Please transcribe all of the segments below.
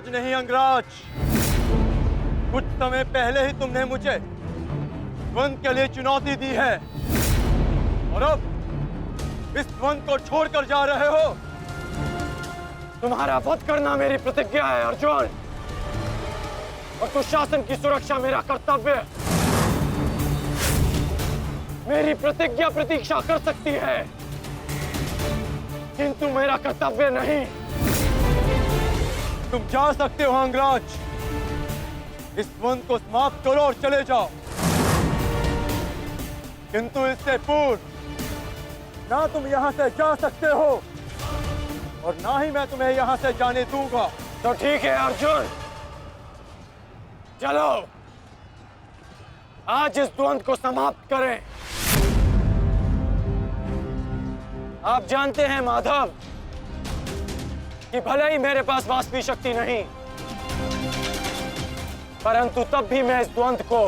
आज नहीं अंगराज, कुछ समय पहले ही तुमने मुझे द्वंद के लिए चुनौती दी है और अब इस द्वंद को छोड़कर जा रहे हो। तुम्हारा वध करना मेरी प्रतिज्ञा है अर्जुन, और दुशासन की सुरक्षा मेरा कर्तव्य है। मेरी प्रतिज्ञा प्रतीक्षा कर सकती है, किंतु मेरा कर्तव्य नहीं। तुम जा सकते हो अंगराज, इस द्वंद को समाप्त करो और चले जाओ, किंतु इससे पूर्व ना तुम यहां से जा सकते हो और ना ही मैं तुम्हें यहां से जाने दूंगा। तो ठीक है अर्जुन, चलो आज इस द्वंद को समाप्त करें। आप जानते हैं माधव कि भले ही मेरे पास वास्तविक शक्ति नहीं, परंतु तब भी मैं इस द्वंद को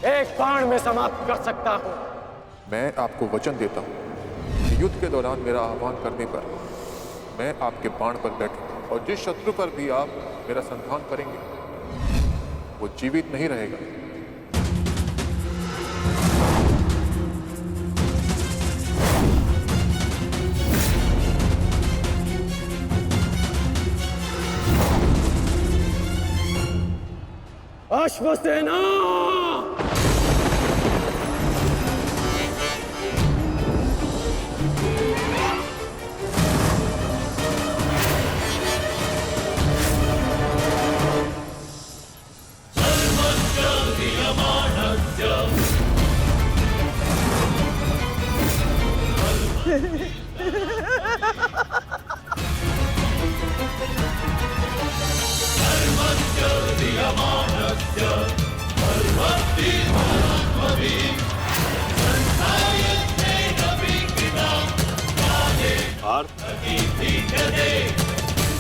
एक बाण में समाप्त कर सकता हूं। मैं आपको वचन देता हूं कि युद्ध के दौरान मेरा आह्वान करने पर मैं आपके बाण पर बैठूंगा और जिस शत्रु पर भी आप मेरा संधान करेंगे वो जीवित नहीं रहेगा। अश्वसेना!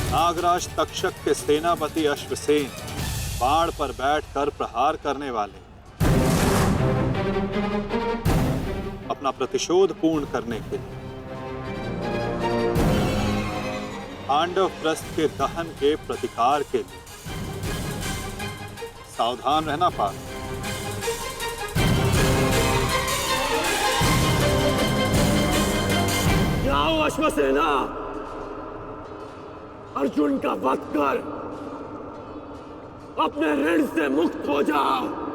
नागराज तक्षक के सेनापति अश्वसेन बाण पर बैठकर प्रहार करने वाले अपना प्रतिशोध पूर्ण करने के लिए पांडव प्रस्थ के दहन के प्रतिकार के लिए सावधान रहना पार्थ। जाओ अश्वसेना, अर्जुन का वध कर अपने ऋण से मुक्त हो जाओ।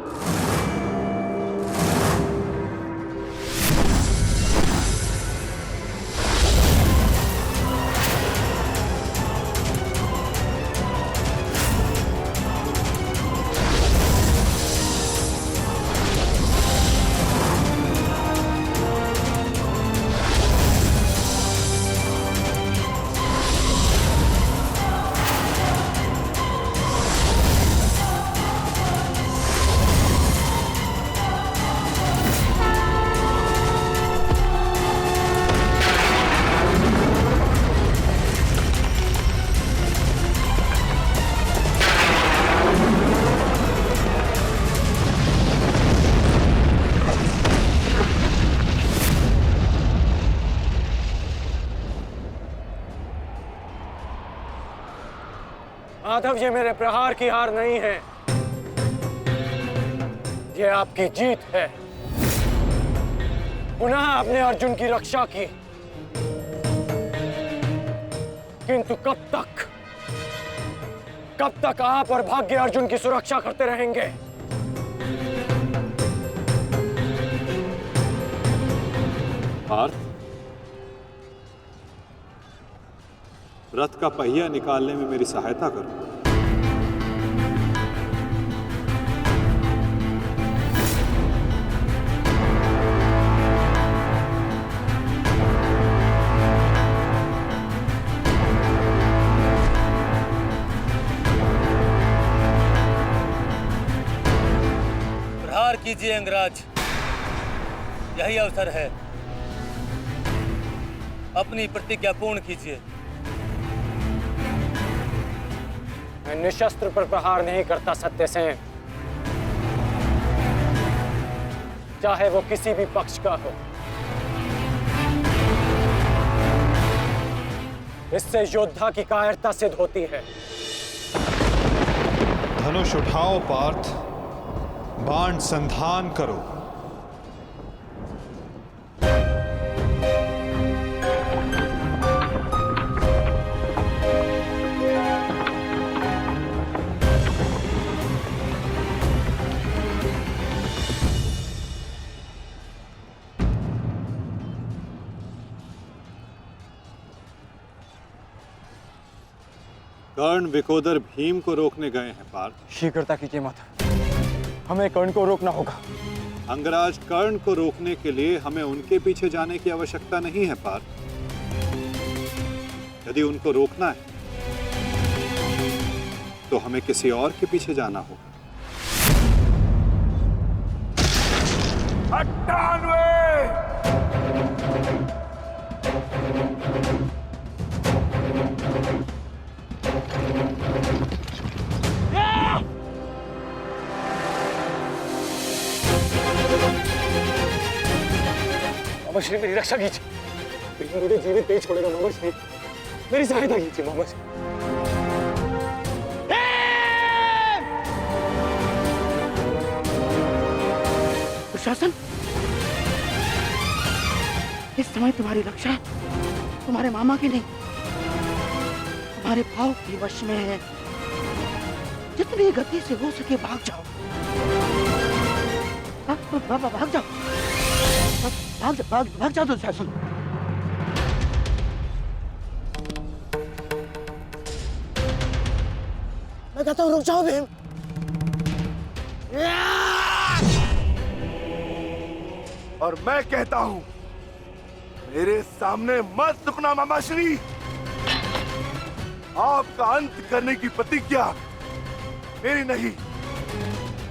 माधव, ये मेरे प्रहार की हार नहीं है, ये आपकी जीत है। पुनः आपने अर्जुन की रक्षा की, किंतु कब तक आप और भाग्य अर्जुन की सुरक्षा करते रहेंगे? पार्थ, रथ का पहिया निकालने में मेरी सहायता करो। प्रहार कीजिए अंगराज, यही अवसर है। अपनी प्रतिज्ञा पूर्ण कीजिए। मैं निशस्त्र पर प्रहार नहीं करता सत्यसेन, चाहे वो किसी भी पक्ष का हो। इससे योद्धा की कायरता सिद्ध होती है। धनुष उठाओ पार्थ, बाण संधान करो। कर्ण विकोदर भीम को रोकने गए हैं पार्थ। शीघ्रता कीजिए माता, हमें कर्ण को रोकना होगा। अंगराज कर्ण को रोकने के लिए हमें उनके पीछे जाने की आवश्यकता नहीं है पार्थ। यदि उनको रोकना है तो हमें किसी और के पीछे जाना होगा। 98! मामा श्री, मेरी रक्षा कीजिए। मुझे जीवित नहीं छोड़ेगा मामा श्री, मेरी सहायता कीजिए मामा श्री। प्रशासन, इस समय तुम्हारी रक्षा तुम्हारे मामा की नहीं, तुम्हारे भाव के वश में है। जितनी गति से हो सके भाग जाओ। भाग जाओ, भाग जाओ दुशासन। मैं कहता हूँ रुक जाओ भीम। और मैं कहता हूं मेरे सामने मत रुकना मामाश्री। आपका अंत करने की प्रतिज्ञा मेरी नहीं,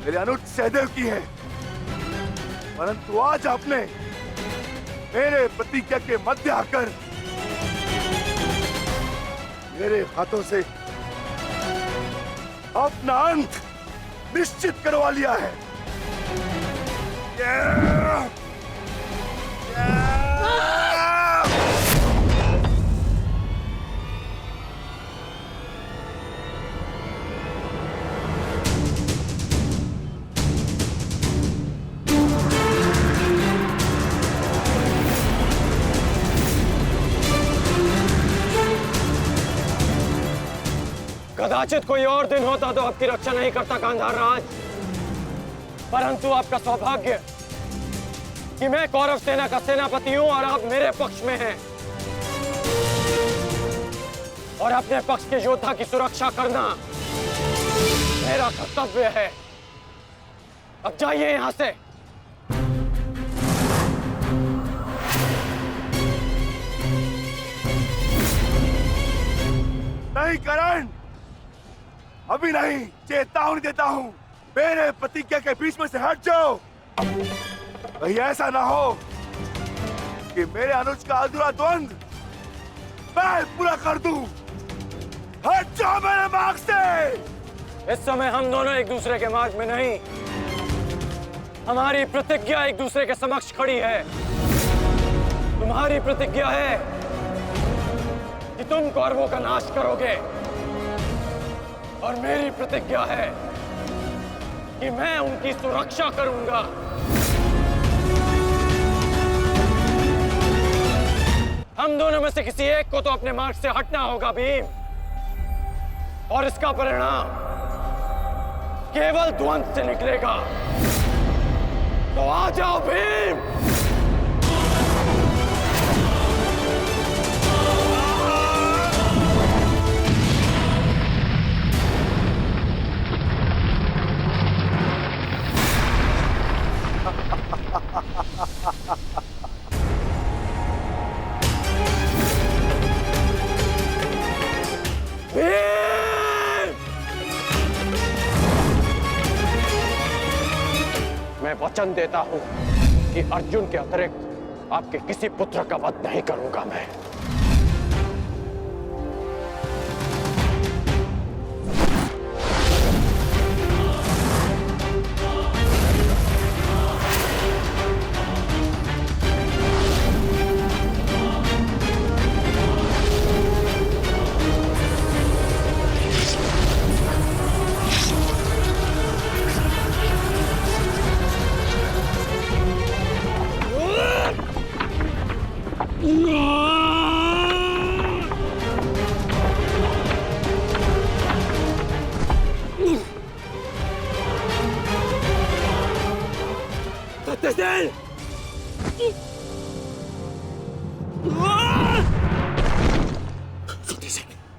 मेरे अनुज सहदेव की है। परंतु आज आपने मेरे प्रतिज्ञा के मध्य आकर मेरे हाथों से अपना अंत निश्चित करवा लिया है। कदाचित कोई और दिन होता तो आपकी रक्षा नहीं करता गांधार राज, परंतु आपका सौभाग्य कि मैं कौरव सेना का सेनापति हूं और आप मेरे पक्ष में हैं और अपने पक्ष के योद्धा की सुरक्षा करना मेरा कर्तव्य है। अब जाइए यहां से। नहीं करण, अभी नहीं, चेतावनी देता हूं, मेरे प्रतिज्ञा के बीच में से हट जाओ। कहीं ऐसा ना हो कि मेरे अनुज का अधूरा द्वंद मैं पूरा कर दूं। हट जाओ मेरे मार्ग से। इस समय हम दोनों एक दूसरे के मार्ग में नहीं, हमारी प्रतिज्ञा एक दूसरे के समक्ष खड़ी है। तुम्हारी प्रतिज्ञा है कि तुम कौरवों का नाश करोगे और मेरी प्रतिज्ञा है कि मैं उनकी सुरक्षा करूंगा। हम दोनों में से किसी एक को तो अपने मार्ग से हटना होगा भीम, और इसका परिणाम केवल द्वंद से निकलेगा। तो आ जाओ भीम। मैं वचन देता हूं कि अर्जुन के अतिरिक्त आपके किसी पुत्र का वध नहीं करूंगा मैं।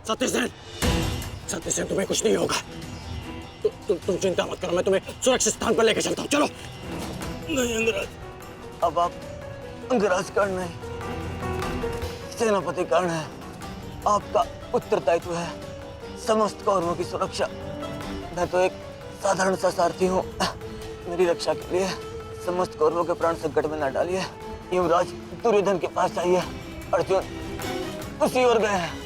सत्यसेन, सत्यसेन तुम्हें कुछ नहीं होगा। तुम चिंता मत करो, मैं तुम्हें सुरक्षित स्थान पर लेकर चलता हूँ। चलो। नहीं अंगराज, अब आप अंगराज कर्ण नहीं, सेनापति कर्ण है। आपका उत्तरदायित्व है समस्त कौरवों की सुरक्षा। मैं तो एक साधारण सा सारथी हूँ। मेरी रक्षा के लिए समस्त कौरवों के प्राण संकट में न डालिए। युवराज दुर्योधन के पास जाइए, अर्जुन उसी ओर गए हैं।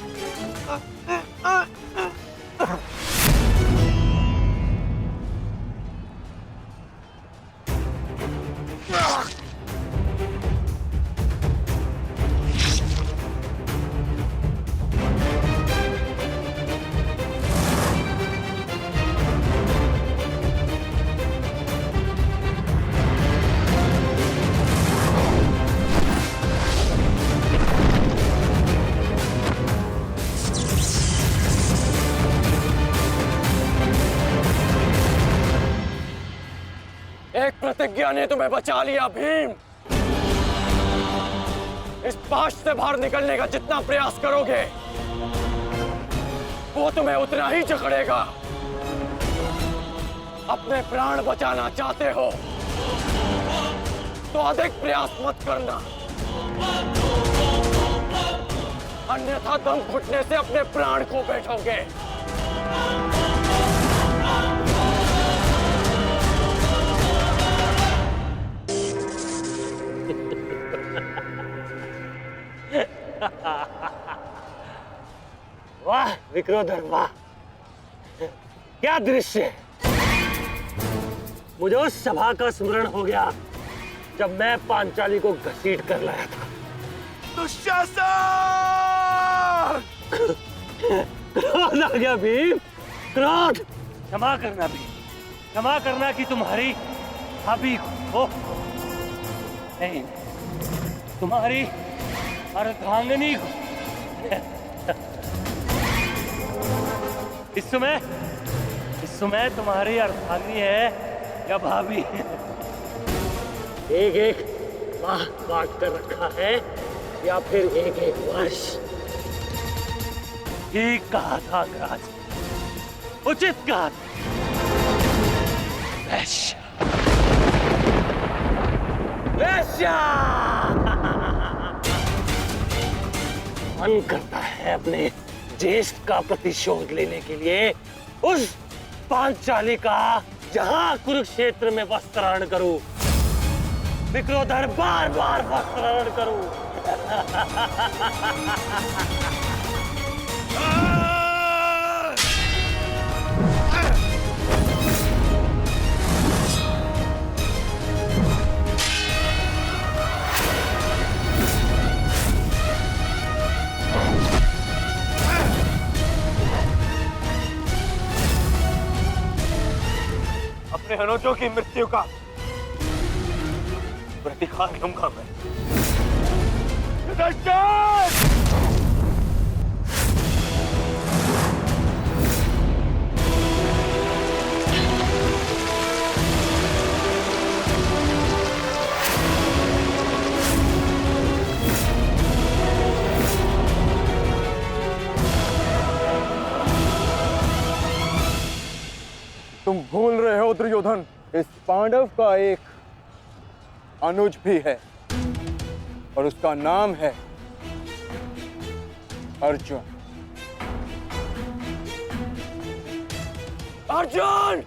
एक प्रतिज्ञा ने तुम्हें बचा लिया भीम। इस पाश से बाहर निकलने का जितना प्रयास करोगे वो तुम्हें उतना ही जकड़ेगा। अपने प्राण बचाना चाहते हो तो अधिक प्रयास मत करना, अन्यथा दम घुटने से अपने प्राण खो बैठोगे। वाह विक्रोधर, वाह क्या दृश्य। मुझे उस सभा का स्मरण हो गया जब मैं पांचाली को घसीट कर लाया था। दुशासन! क्रोध आ गया भीम, क्रोध। क्षमा करना भीम, क्षमा करना कि तुम्हारी भाभी हो, नहीं तुम्हारी अर्धांगिनी को। इस समय तुम्हारी अर्धांगिनी है या भाभी? एक एक माह काट कर रखा है या फिर एक एक वर्ष? ठीक कहा था अंगराज, उचित कहा था। वैश्य, वैश्य। मन करता है अपने ज्येष्ठ का प्रतिशोध लेने के लिए उस पांचाली का जहां कुरुक्षेत्र में वस्त्राहरण करूं, विक्रोधर बार बार वस्त्राहरण करूं। अपने अनुजों की मृत्यु का प्रतिकार लूंगा मैं। तुम भूल रहे हो दुर्योधन, इस पांडव का एक अनुज भी है और उसका नाम है अर्जुन। अर्जुन!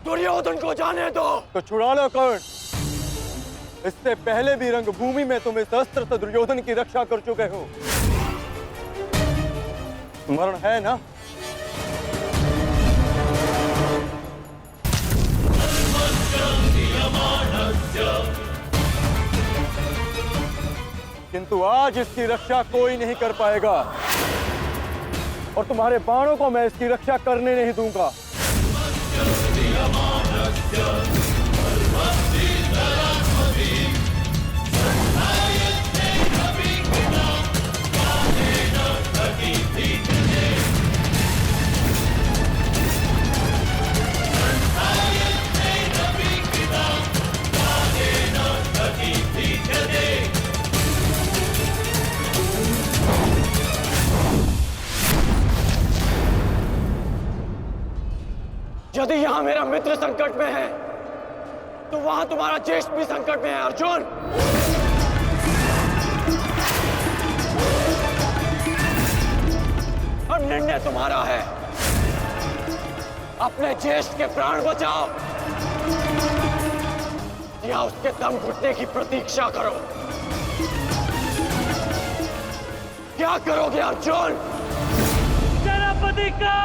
दुर्योधन को जाने दो। तो छुड़ा लो कर्ण। इससे पहले भी रंगभूमि में तुम इस अस्त्र से दुर्योधन की रक्षा कर चुके हो, स्मरण है ना? किंतु आज इसकी रक्षा कोई नहीं कर पाएगा और तुम्हारे बाणों को मैं इसकी रक्षा करने नहीं दूंगा। यदि यहाँ मेरा मित्र संकट में है तो वहां तुम्हारा ज्येष्ठ भी संकट में है अर्जुन। अब निर्णय तुम्हारा है, अपने ज्येष्ठ के प्राण बचाओ या उसके दम घुटने की प्रतीक्षा करो। क्या करोगे अर्जुन? सेनापति का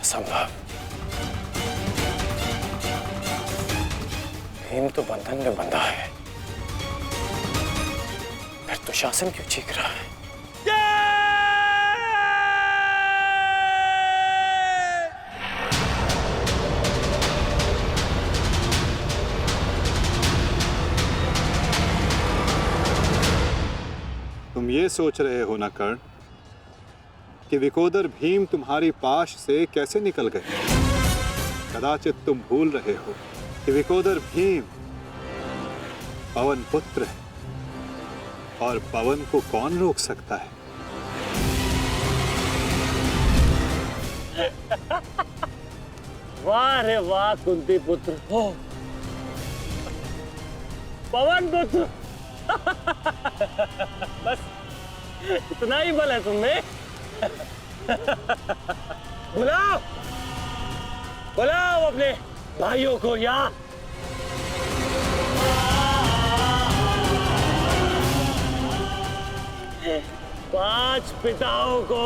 संभव। भीम तो बंधन में बंधा है, फिर दुशासन क्यों चीख रहा है? तुम ये सोच रहे हो ना कर्ण कि विकोदर भीम तुम्हारी पाश से कैसे निकल गए? कदाचित तुम भूल रहे हो कि विकोदर भीम पवन पुत्र है और पवन को कौन रोक सकता है? वाह रे वाह कुंती पुत्र हो, पवन पुत्र। बस इतना ही बल है तुम्हें। बुलाओ बुलाओ अपने भाइयों को यहाँ। 5 पिताओं को।